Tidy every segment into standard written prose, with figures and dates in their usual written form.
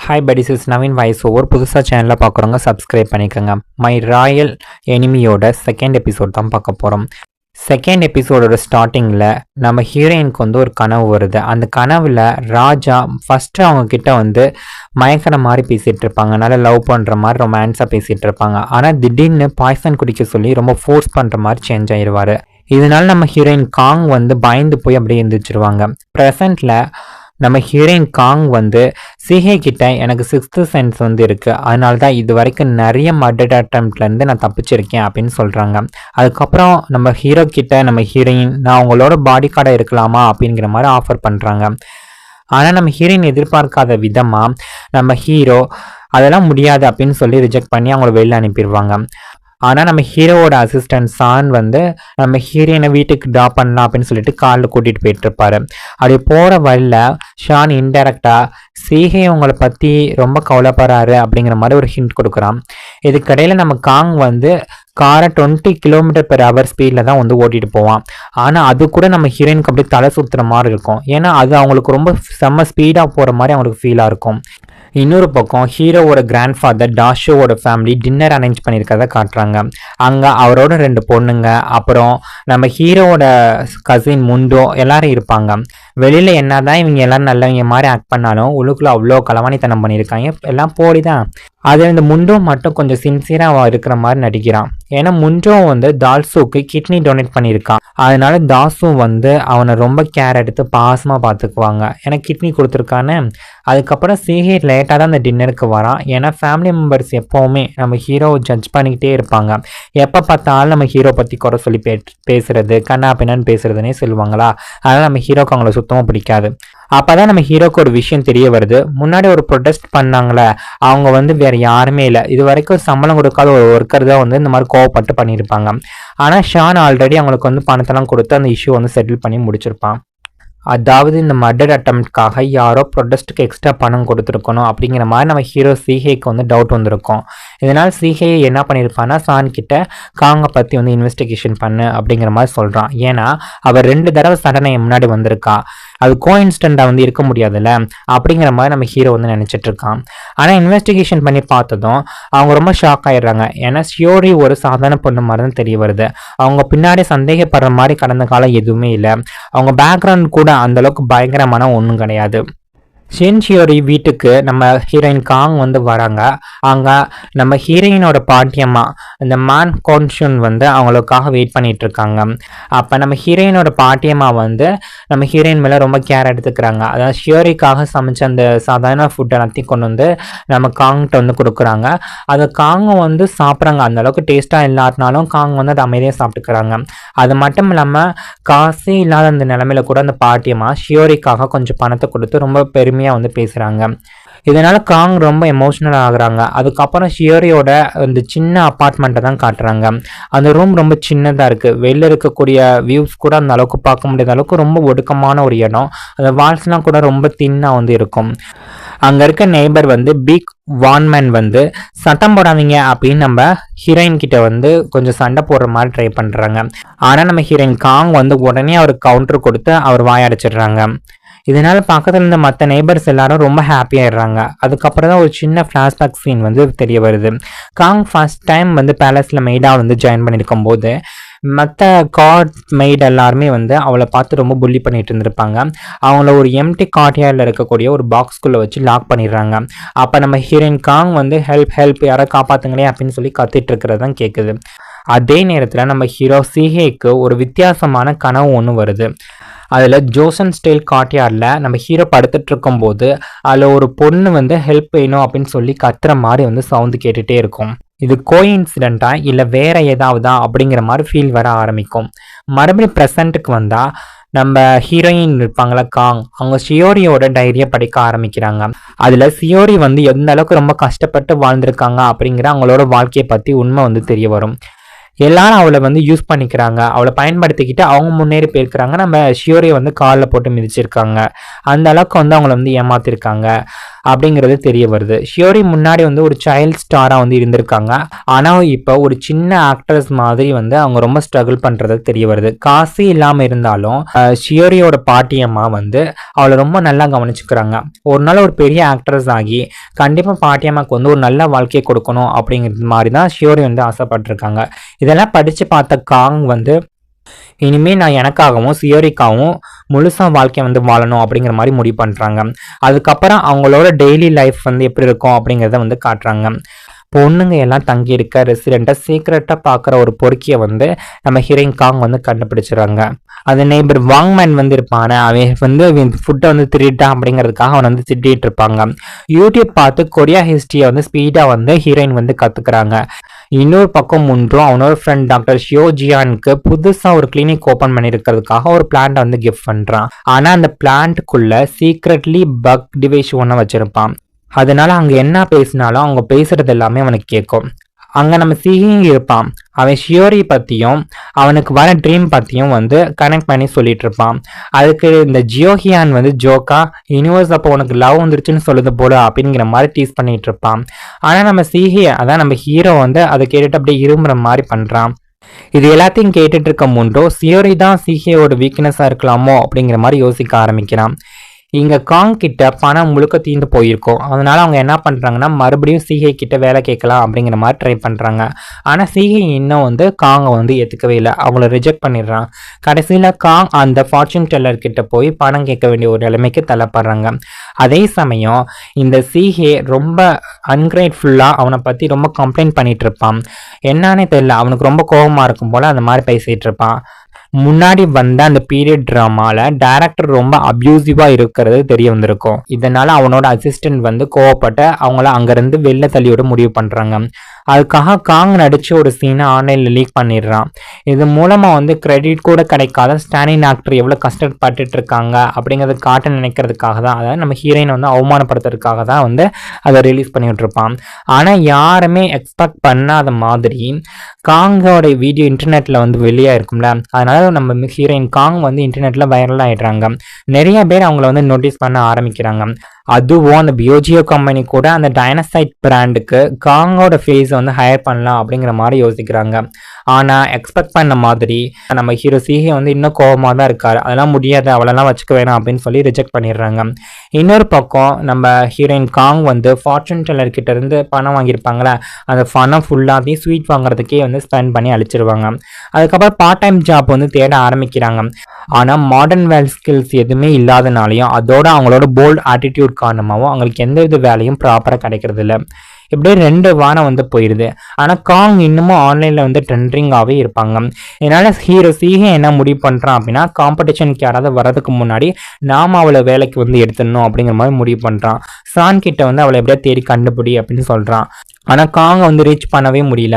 Hi buddies, is Naveen voice over. புதுசாக சேனலில் பார்க்குறவங்க சப்ஸ்கிரைப் பண்ணிக்கோங்க. மை ராயல் எனிமியோட செகண்ட் எபிசோட் தான் பார்க்க போகிறோம். செகண்ட் எபிசோடோட ஸ்டார்டிங்கில் நம்ம ஹீரோயினுக்கு ஒரு கனவு வருது. அந்த கனவில் ராஜா ஃபஸ்ட்டு அவங்கக்கிட்ட மயக்கிற மாதிரி பேசிகிட்டு இருப்பாங்க, நல்லா லவ் பண்ணுற மாதிரி ரொமான்ஸாக பேசிகிட்டு இருப்பாங்க. ஆனால் திடீர்னு பாய்சன் குடிக்க சொல்லி ரொம்ப ஃபோர்ஸ் பண்ணுற மாதிரி சேஞ்ச் ஆயிடுவார். இதனால நம்ம ஹீரோயின் காங் பயந்து போய் அப்படியே எழுந்திரிச்சிருவாங்க. ப்ரெசண்ட்டில் நம்ம ஹீரோயின் காங் சிஹே கிட்ட எனக்கு சிக்ஸ்த் சென்ஸ் இருக்குது, அதனால தான் இது வரைக்கும் நிறைய மர்டர் அட்டம்ப்ட்லேருந்து நான் தப்பிச்சிருக்கேன் அப்படின்னு சொல்கிறாங்க. அதுக்கப்புறம் நம்ம ஹீரோ கிட்ட நம்ம ஹீரோயின் நான் அவங்களோட பாடி கார்டாக இருக்கலாமா அப்படிங்கிற மாதிரி ஆஃபர் பண்ணுறாங்க. ஆனால் நம்ம ஹீரோயின் எதிர்பார்க்காத விதமாக நம்ம ஹீரோ அதெல்லாம் முடியாது அப்படின்னு சொல்லி ரிஜெக்ட் பண்ணி அவங்கள வெளில அனுப்பிடுவாங்க. ஆனால் நம்ம ஹீரோவோட அசிஸ்டன்ட் சான் நம்ம ஹீரோயினை வீட்டுக்கு ட்ராப் பண்ணலாம் அப்படின்னு சொல்லிட்டு காரில் கூட்டிகிட்டு போயிட்டுருப்பாரு. அப்படி போகிற வழியில் ஷான் இன்டெரக்டாக சீஹே உங்களை பற்றி ரொம்ப கவலைப்படுறாரு அப்படிங்கிற மாதிரி ஒரு ஹிண்ட் கொடுக்குறான். இதுக்கடையில் நம்ம காங் காரை 20 km/h ஸ்பீடில் தான் ஓட்டிகிட்டு போவான். ஆனால் அது கூட நம்ம ஹீரோயினுக்கு அப்படியே தலை சுற்றுற மாதிரி இருக்கும். ஏன்னா அது அவங்களுக்கு ரொம்ப செம்ம ஸ்பீடாக போகிற மாதிரி அவங்களுக்கு ஃபீலாக இருக்கும். இன்னொரு பக்கம் ஹீரோவோட கிராண்ட் ஃபாதர் டாஷோவோட ஃபேமிலி டின்னர் அரேஞ்ச் பண்ணியிருக்கிறத காட்டுறாங்க. அங்கே அவரோட 2 பொண்ணுங்க, அப்புறம் நம்ம ஹீரோவோட கசின் முண்டோ எல்லாரும் இருப்பாங்க. வெளியில் என்ன தான் இவங்க எல்லாம் நல்லவங்க மாதிரி ஆக்ட் பண்ணாலும் உள்ளுக்குள்ளே அவ்வளோ களவாணித்தனம் பண்ணியிருக்காங்க, எல்லாம் போடி தான். அது இந்த முண்டோ மட்டும் கொஞ்சம் சின்சியராக இருக்கிற மாதிரி நடிக்கிறான். ஏன்னா முண்டோ தால்சுக்கு கிட்னி டொனேட் பண்ணியிருக்கான். அதனால தாசு அவனை ரொம்ப கேர் எடுத்து பாசமாக பார்த்துக்குவாங்க, ஏன்னா கிட்னி கொடுத்துருக்கான்னு. அதுக்கப்புறம் சீஹே லேட்டாக தான் அந்த டின்னருக்கு வரான். ஏன்னா ஃபேமிலி மெம்பர்ஸ் எப்போவுமே நம்ம ஹீரோவை ஜட்ஜ் பண்ணிக்கிட்டே இருப்பாங்க. எப்போ பார்த்தாலும் நம்ம ஹீரோ பற்றி குறை சொல்லி பேசுறது, கண்ணா பின்னான்னு பேசுறதுன்னே சொல்லுவாங்களா. அதனால் நம்ம ஹீரோக்கு அவங்கள சுத்தமாக பிடிக்காது. அப்போதான் நம்ம ஹீரோக்கு ஒரு விஷயம் தெரிய வருது. முன்னாடி ஒரு ப்ரொடெஸ்ட் பண்ணாங்களே, அவங்க வேற யாருமே இல்லை, இது வரைக்கும் சம்பளம் கொடுக்காத ஒரு ஒர்க்கர் தான் இந்த மாதிரி கோவப்பட்டு பண்ணியிருப்பாங்க. ஆனால் ஷான் ஆல்ரெடி அவங்களுக்கு பணத்தெல்லாம் கொடுத்து அந்த இஷ்யூ செட்டில் பண்ணி முடிச்சிருப்பான். அதாவது இந்த மர்டர் அட்டம்ப்ட்காக யாரோ ப்ரொடெஸ்ட்டுக்கு எக்ஸ்ட்ரா பணம் கொடுத்துருக்கணும் அப்படிங்கிற மாதிரி நம்ம ஹீரோ சீஹேக்கு டவுட் வந்திருக்கும். இதனால் சீஹே என்ன பண்ணியிருப்பான்னா ஷான் கிட்ட காங்கை பற்றி இன்வெஸ்டிகேஷன் பண்ணு அப்படிங்கிற மாதிரி சொல்கிறான். ஏன்னா அவர் 2 தடவை சடனை முன்னாடி வந்திருக்கா, அது கோஇன்சிடென்ட்டாக இருக்க முடியாதுல்ல அப்படிங்கிற மாதிரி நம்ம ஹீரோ நினச்சிட்டு இருக்கான். ஆனால் இன்வெஸ்டிகேஷன் பண்ணி பார்த்ததும் அவங்க ரொம்ப ஷாக் ஆயிடுறாங்க. ஏன்னா ஷியோரி ஒரு சாதாரண பொண்ணு மாதிரி தான் தெரிய வருது. அவங்க பின்னாடி சந்தேகப்படுற மாதிரி கடந்த காலம் எதுவுமே இல்லை. அவங்க பேக்ரவுண்ட் கூட அந்த அளவுக்கு பயங்கரமான ஒன்றும் கிடையாது. ஷியோரி வீட்டுக்கு நம்ம ஹீரோயின் காங் வராங்க. அங்கே நம்ம ஹீரோயினோட பாட்டியம்மா இந்த மேன் கான்ஷன் அவங்களுக்காக வெயிட் பண்ணிட்டு இருக்காங்க. அப்போ நம்ம ஹீரோயினோட பாட்டியம்மா நம்ம ஹீரோயின் மேலே ரொம்ப கேர் எடுத்துக்கிறாங்க. அதாவது ஷியோரிக்காக சமைச்ச அந்த சாதாரண ஃபுட் எல்லாத்தையும் கொண்டு நம்ம காங்கிட்ட கொடுக்குறாங்க. அதை காங்க சாப்பிட்றாங்க. அந்த அளவுக்கு டேஸ்ட்டாக இல்லாட்டினாலும் காங் அதை அமைதியாக சாப்பிட்டுக்கிறாங்க. அது மட்டும் இல்லாமல் காசே இல்லாத அந்த நிலைமையில கூட அந்த பாட்டியம்மா ஷியோரிக்காக கொஞ்சம் பணத்தை கொடுத்து ரொம்ப பெருமையாக பேசுகிறாங்க. இதனால காங் ரொம்ப எமோஷனல் ஆகுறாங்க. அதுக்கப்புறம் ஷியோரியோட இந்த சின்ன அப்பார்ட்மெண்ட்டை தான் காட்டுறாங்க. அந்த ரூம் ரொம்ப சின்னதாக இருக்குது. வெளில இருக்கக்கூடிய வியூஸ் கூட அந்த அளவுக்கு பார்க்க முடியாத அளவுக்கு ரொம்ப ஒடுக்கமான ஒரு இடம். அந்த வால்ஸ்லாம் கூட ரொம்ப தின்னாக இருக்கும். அங்கே இருக்க நெய்பர் பிக் வான்மேன் சட்டம் போடாதீங்க அப்படின்னு நம்ம ஹீரோயின் கிட்ட கொஞ்சம் சண்டை போடுற மாதிரி ட்ரை பண்ணுறாங்க. ஆனால் நம்ம ஹீரோயின் காங் உடனே அவருக்கு கவுண்டர் கொடுத்து அவர் வாயடைச்சிடுறாங்க. இதனால பக்கத்தில் இருந்த மற்ற நெய்பர்ஸ் எல்லாரும் ரொம்ப ஹாப்பியாகிடுறாங்க. அதுக்கப்புறம் தான் ஒரு சின்ன ஃப்ளாஷ்பேக் சீன் தெரிய வருது. காங் ஃபர்ஸ்ட் டைம் பேலஸில் மெய்டாக ஜாயின் பண்ணியிருக்கும் போது மற்ற கார்ட் மெய்ட் எல்லாருமே அவளை பார்த்து ரொம்ப புள்ளி பண்ணிட்டு இருந்திருப்பாங்க. அவங்கள ஒரு எம்டி கார்ட்யார்டில் இருக்கக்கூடிய ஒரு பாக்ஸ்குள்ளே வச்சு லாக் பண்ணிடுறாங்க. அப்போ நம்ம ஹீரோயின் காங் ஹெல்ப் யாரை காப்பாற்றுங்களே அப்படின்னு சொல்லி கத்திட்டு இருக்கிறது தான் கேட்குது. அதே நேரத்தில் நம்ம ஹீரோ சீஹேக்கு ஒரு வித்தியாசமான கனவு ஒன்று வருது. அதில் ஜோசன் ஸ்டைல் கார்ட்யார்டில் நம்ம ஹீரோ படுத்துட்டு இருக்கும்போது அதில் ஒரு பொண்ணு ஹெல்ப் வேணும் அப்படின்னு சொல்லி கத்துற மாதிரி சவுண்டு கேட்டுகிட்டே இருக்கும். இது கோஇன்சிடென்ட்டா இல்லை வேற ஏதாவதா அப்படிங்கிற மாதிரி ஃபீல் வர ஆரம்பிக்கும். மறுபடியும் ப்ரெசண்ட்டுக்கு வந்தால் நம்ம ஹீரோயின் இருப்பாங்களா காங், அவங்க ஷியோரியோட டைரியை படிக்க ஆரம்பிக்கிறாங்க. அதில் ஷியோரி எந்த அளவுக்கு ரொம்ப கஷ்டப்பட்டு வாழ்ந்திருக்காங்க அப்படிங்கிற அவங்களோட வாழ்க்கையை பற்றி உண்மை தெரிய வரும். எல்லாரும் அவளை யூஸ் பண்ணிக்கிறாங்க, அவளை பயன்படுத்திக்கிட்டு அவங்க முன்னேறி போயிருக்கிறாங்க. நம்ம ஷியோரியை காலில் போட்டு மிதிச்சிருக்காங்க. அந்த அளவுக்கு அவங்கள ஏமாத்திருக்காங்க. அப்படிங்கிறது தெரிய வருது. ஷியோரி முன்னாடி வந்து ஒரு சைல்ட் ஸ்டாரா வந்து இருந்திருக்காங்க. ஆனா இப்போ ஒரு சின்ன ஆக்ட்ரஸ் மாதிரி வந்து அவங்க ரொம்ப ஸ்ட்ரகிள் பண்றது தெரிய வருது. காசு இல்லாம இருந்தாலும் ஷியோரியோட பாட்டியம்மா வந்து அவளை ரொம்ப நல்லா கவனிச்சுக்கிறாங்க. ஒரு நாள் ஒரு பெரிய ஆக்ட்ரஸ் ஆகி கண்டிப்பா பாட்டியம்மாக்கு வந்து ஒரு நல்ல வாழ்க்கையை கொடுக்கணும் அப்படிங்கிறது மாதிரி தான் ஷியோரி வந்து ஆசைப்பட்டிருக்காங்க. இதெல்லாம் படிச்சு பார்த்த காங் வந்து இனிமே நான் எனக்காகவும் சியோரிக்காகவும் முழுசா வாழ்க்கையை வந்து வாழணும் அப்படிங்கிற மாதிரி முடிவு பண்றாங்க. அதுக்கப்புறம் அவங்களோட டெய்லி லைஃப் வந்து எப்படி இருக்கும் அப்படிங்கிறத வந்து காட்டுறாங்க. பொண்ணுங்க எல்லாம் தங்கி இருக்க ரெசிடெண்ட்டை சீக்கிரட்டா பார்க்குற ஒரு பொறுக்கியை வந்து நம்ம ஹீரோயின் காங் வந்து கண்டுபிடிச்சிடுறாங்க. அந்த நெய்பர் வாங்மேன் வந்து இருப்பான, அவன் வந்து ஃபுட்டை வந்து திருட்டான் அப்படிங்கிறதுக்காக அவன் வந்து திட்டிகிட்டு இருப்பாங்க. யூடியூப் பார்த்து கொரியா ஹிஸ்ட்ரியை வந்து ஸ்பீடாக வந்து ஹீரோயின் வந்து கற்றுக்குறாங்க. இன்னொரு பக்கம் முன்றும் அவனோட ஃப்ரெண்ட் டாக்டர் ஷியோஜியானுக்கு புதுசாக ஒரு கிளினிக் ஓப்பன் பண்ணியிருக்கிறதுக்காக ஒரு பிளான்ட்டை வந்து கிஃப்ட் பண்ணுறான். ஆனால் அந்த பிளான்ட்டுக்குள்ள சீக்ரெட்லி பக் டிவைஸ் ஒன்று வச்சிருப்பான். அதனால அங்கே என்ன பேசினாலும் அவங்க பேசுறது எல்லாமே அவனுக்கு கேட்கும். அங்கே நம்ம சீகிங் இருப்பான். அவன் ஷியோரி பற்றியும் அவனுக்கு வர ட்ரீம் பற்றியும் வந்து கனெக்ட் பண்ணி சொல்லிட்டு இருப்பான். அதுக்கு இந்த ஜியோஹியான் வந்து ஜோக்கா யூனிவர்ஸ் அப்போ உனக்கு லவ் வந்துருச்சுன்னு சொல்லுது போல அப்படிங்கிற மாதிரி டீஸ் பண்ணிட்டு இருப்பான். ஆனால் நம்ம சீஹி அதான் நம்ம ஹீரோ வந்து அதை கேட்டுட்டு அப்படியே இருமுற மாதிரி பண்ணுறான். இது எல்லாத்தையும் கேட்டுட்டு இருக்க முன்றோ ஷியோரி தான் சீஹியோட வீக்னஸாக இருக்கலாமோ அப்படிங்கிற மாதிரி யோசிக்க ஆரம்பிக்கிறான். இங்கே காங் கிட்ட பணம் முழுக்க தீர்ந்து போயிருக்கும். அதனால அவங்க என்ன பண்ணுறாங்கன்னா மறுபடியும் சிஹே கிட்ட வேலை கேட்கலாம் அப்படிங்கிற மாதிரி ட்ரை பண்ணுறாங்க. ஆனால் சிஹே இன்னும் வந்து காங்கை வந்து ஏற்றுக்கவே இல்லை, அவங்கள ரிஜெக்ட் பண்ணிடுறான். கடைசியில் காங் அந்த ஃபார்ச்சூன் டெல்லர் கிட்ட போய் பணம் கேட்க வேண்டிய ஒரு நிலைமைக்கு தள்ளப்படுறாங்க. அதே சமயம் இந்த சிஹே ரொம்ப அன்கிரேட்ஃபுல்லாக அவனை பற்றி ரொம்ப கம்ப்ளைண்ட் பண்ணிட்டு இருப்பான். என்னன்னே தெரியல, அவனுக்கு ரொம்ப கோபமாக இருக்கும் போல் அந்த மாதிரி பேசிகிட்டு இருப்பான். முன்னாடி வந்த அந்த பீரியட் ட்ராமால டைரக்டர் ரொம்ப அப்யூசிவா இருக்கிறது தெரிய வந்திருக்கும். இதனால அவனோட அசிஸ்டன்ட் வந்து கோவப்பட்டு அவங்கள அங்கிருந்து வெளில தள்ளியோட முடிவு பண்றாங்க. அதுக்காக காங் நடிச்சு ஒரு சீனை ஆன்லைன்ல லீக் பண்ணிடுறான். இது மூலமா வந்து கிரெடிட் கூட கிடைக்காத ஸ்டாண்டிங் ஆக்டர் எவ்வளவு கஷ்டப்பட்டுட்டு இருக்காங்க அப்படிங்கறத காட்ட நினைக்கிறதுக்காக தான், அதாவது நம்ம ஹீரோயின் வந்து அவமானப்படுத்துறதுக்காக தான் வந்து அதை ரிலீஸ் பண்ணிட்டு இருப்பான். ஆனா யாருமே எக்ஸ்பெக்ட் பண்ணாத மாதிரி காங்கோட வீடியோ இன்டர்நெட்ல வந்து வெளியா இருக்கும்ல, அதனால நம்ம ஹீரோயின் காங் வந்து இன்டர்நெட்ல வைரல் ஆயிடுறாங்க. நிறைய பேர் அவங்கள வந்து நோட்டீஸ் பண்ண ஆரம்பிக்கிறாங்க. அதுவும் அந்த பியோஜியோ கம்பெனி கூட அந்த டைனசைட் பிராண்டுக்கு காங்கோட ஃபேஸ் வந்து ஹையர் பண்ணலாம் அப்படிங்கிற மாதிரி யோசிக்கிறாங்க. ஆனால் எக்ஸ்பெக்ட் பண்ண மாதிரி நம்ம ஹீரோ சிஹே வந்து இன்னும் கோபமாக தான் இருக்காரு. அதெல்லாம் முடியாது, அவளெல்லாம் வச்சுக்க வேணாம் அப்படின்னு சொல்லி ரிஜெக்ட் பண்ணிடுறாங்க. இன்னொரு பக்கம் நம்ம ஹீரோயின் காங் வந்து ஃபார்ச்சூன் டெல்லர் கிட்ட இருந்து பணம் வாங்கியிருப்பாங்களே, அந்த பணம் ஃபுல்லாத்தையும் ஸ்வீட் வாங்குறதுக்கே வந்து ஸ்பெண்ட் பண்ணி அழிச்சிருவாங்க. அதுக்கப்புறம் பார்ட் டைம் ஜாப் வந்து தேட ஆரம்பிக்கிறாங்க. ஆனால் மாடர்ன் வேல் ஸ்கில்ஸ் எதுவுமே இல்லாதனாலையும் அதோட அவங்களோட போல்ட் ஆட்டிடியூட் காரணமாகவும் அவங்களுக்கு எந்த வித வேலையும் ப்ராப்பராக கிடைக்கிறது இல்லை. இப்படியே 2 வாரம் வந்து போயிடுது. ஆனால் காங் இன்னமும் ஆன்லைனில் வந்து ட்ரெண்டிங்காகவே இருப்பாங்க. இதனால ஹீரோ சிஹே என்ன முடிவு பண்ணுறான் அப்படின்னா, காம்படிஷனுக்கு யாராவது வர்றதுக்கு முன்னாடி நாம் அவளை வேலைக்கு வந்து எடுத்துடணும் அப்படிங்கிற மாதிரி முடிவு பண்ணுறான். சான் கிட்ட வந்து அவளை எப்படியா தேடி கண்டுபிடி அப்படின்னு சொல்கிறான். ஆனால் காங்கை வந்து ரீச் பண்ணவே முடியல.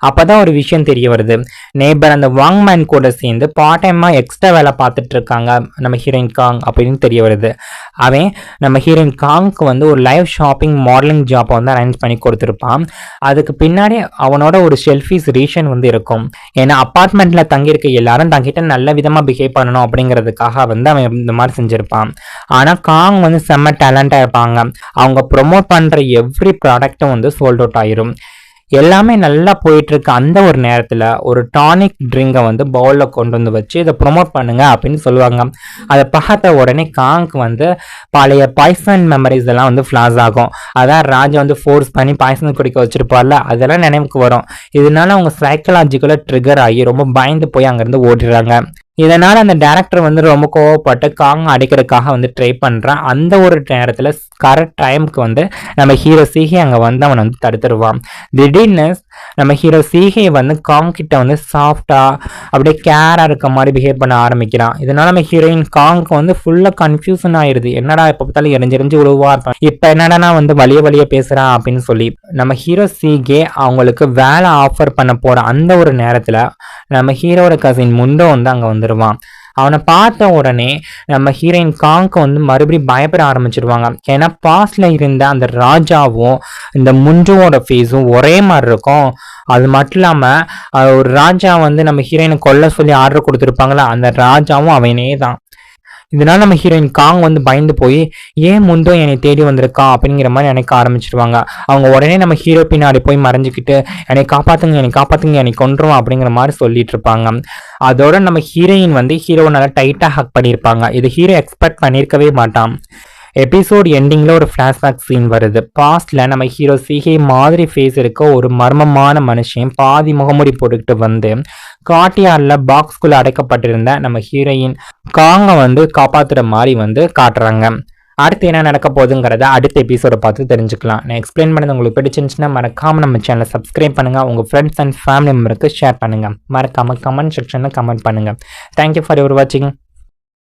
அப்போதான் ஒரு விஷயம் தெரிய வருது. நேபர் அந்த வாங்மேன் கூட சேர்ந்து பார்ட் டைமாக எக்ஸ்ட்ரா வேலை பார்த்துட்டு இருக்காங்க நம்ம ஹீரோயின் காங் அப்படின்னு தெரிய வருது. அவன் நம்ம ஹீரோயின் காங்க்கு வந்து ஒரு லைவ் ஷாப்பிங் மாடலிங் ஜாப்பை வந்து அரேஞ்ச் பண்ணி கொடுத்துருப்பான். அதுக்கு பின்னாடி அவனோட ஒரு செல்ஃபிஸ் ரீஷன் வந்து இருக்கும். ஏன்னா அப்பார்ட்மெண்ட்டில் தங்கியிருக்க எல்லாரும் தங்கிட்ட நல்ல விதமாக பிஹேவ் பண்ணணும் அப்படிங்கிறதுக்காக வந்து அவன் இந்த மாதிரி செஞ்சுருப்பான். ஆனால் காங் வந்து செம்ம டேலண்டாக இருப்பாங்க. அவங்க ப்ரொமோட் பண்ணுற எவ்ரி ப்ராடக்டும் வந்து சோல்ட் அவுட் ஆயிரும். எல்லாமே நல்லா போயிட்டு இருக்க அந்த ஒரு நேரத்தில் ஒரு டானிக் ட்ரிங்கை வந்து பவுலில் கொண்டு வந்து வச்சு இதை ப்ரொமோட் பண்ணுங்க அப்படின்னு சொல்லுவாங்க. அதை பார்த்த உடனே காங்க்கு வந்து பழைய பாய்சன் மெமரிஸ் எல்லாம் வந்து ஃப்ளாஷ் ஆகும். அதான் ராஜா வந்து ஃபோர்ஸ் பண்ணி பாய்சன் குடிக்க வச்சிருப்பார்ல, அதெல்லாம் நினைவுக்கு வரும். இதனால அவங்க சைக்கலாஜிக்கலாக ட்ரிகர் ஆகி ரொம்ப பயந்து போய் அங்கேருந்து ஓடிடுறாங்க. இதனால அந்த டைரக்டர் வந்து ரொம்ப கோவப்பட்டு காங் அடிக்கிறதுக்காக வந்து ட்ரை பண்றான். அந்த ஒரு நேரத்தில் கரெக்ட் டைமுக்கு வந்து நம்ம ஹீரோ சிஹே அங்கே வந்து அவனை வந்து தடுத்துருவான். திடீர்னு நம்ம ஹீரோ சிஹே வந்து காங் கிட்ட வந்து சாஃப்டா அப்படியே கேரா இருக்க மாதிரி பிஹேவ் பண்ண ஆரம்பிக்கிறான். இதனால நம்ம ஹீரோயின் காங்க்கு வந்து ஃபுல்லா கன்ஃபியூஷன் ஆயிருது. என்னடா எப்ப பார்த்தாலும் எரிஞ்செரிஞ்சு உழுவா இருப்பான், இப்ப என்னடா வந்து வலிய பேசுறான் அப்படின்னு சொல்லி. நம்ம ஹீரோ சிஹே அவங்களுக்கு வேலை ஆஃபர் பண்ண போற அந்த ஒரு நேரத்துல நம்ம ஹீரோட கசின் முண்டோ வந்து அங்க வந்துருவான். அவனை பார்த்த உடனே நம்ம ஹீரோயின் காங்க்கு வந்து மறுபடியும் பயப்பட ஆரம்பிச்சிருவாங்க. ஏன்னா பாஸ்ட்ல இருந்த அந்த ராஜாவும் இந்த முண்டுவோட ஃபேஸும் ஒரே மாதிரி இருக்கும். அது மட்டும் இல்லாமல் ஒரு ராஜா வந்து நம்ம ஹீரோயினை கொல்ல சொல்லி ஆர்டர் கொடுத்துருப்பாங்களா, அந்த ராஜாவும் அவனே தான். இதனால நம்ம ஹீரோயின் காங் வந்து பயந்து போய் ஏன் முந்தோ என்னை தேடி வந்திருக்கா அப்படிங்கிற மாதிரி நினைக்க ஆரம்பிச்சிருவாங்க. அவங்க உடனே நம்ம ஹீரோ பின்னாடி போய் மறைஞ்சிக்கிட்டு என்னை காப்பாத்துங்க என்னை கொன்றுவோம் அப்படிங்கிற மாதிரி சொல்லிட்டு இருப்பாங்க. அதோட நம்ம ஹீரோயின் வந்து ஹீரோ நல்லா டைட்டா ஹக் பண்ணியிருப்பாங்க. இது ஹீரோ எக்ஸ்பெக்ட் பண்ணியிருக்கவே மாட்டான். எபிசோட் எண்டிங்கில் ஒரு ஃப்ளாஷ்பேக் சீன் வருது. பாஸ்ட்ல நம்ம ஹீரோ சிகை மாதிரி ஃபேஸ் இருக்க ஒரு மர்மமான மனுஷன் பாதி முகமுடி போட்டுக்கிட்டு வந்து காட்டியாரில் பாக்ஸ்குள்ளே அடைக்கப்பட்டிருந்த நம்ம ஹீரோயின் காங்கை வந்து காப்பாற்றுற மாதிரி வந்து காட்டுறாங்க. அடுத்து என்ன நடக்க போகுதுங்கிறத அடுத்த எபிசோட பார்த்து தெரிஞ்சுக்கலாம். நான் எக்ஸ்பிளைன் பண்ணது உங்களுக்கு பிடிச்சிருந்துச்சுன்னா மறக்காமல் நம்ம சேனலை சப்ஸ்கிரைப் பண்ணுங்கள். உங்கள் ஃப்ரெண்ட்ஸ் அண்ட் ஃபேமிலி மெம்பருக்கு ஷேர் பண்ணுங்கள். மறக்காமல் கமெண்ட் செக்ஷனில் கமெண்ட் பண்ணுங்கள். தேங்க்யூ ஃபார் யுவர் வாட்சிங்.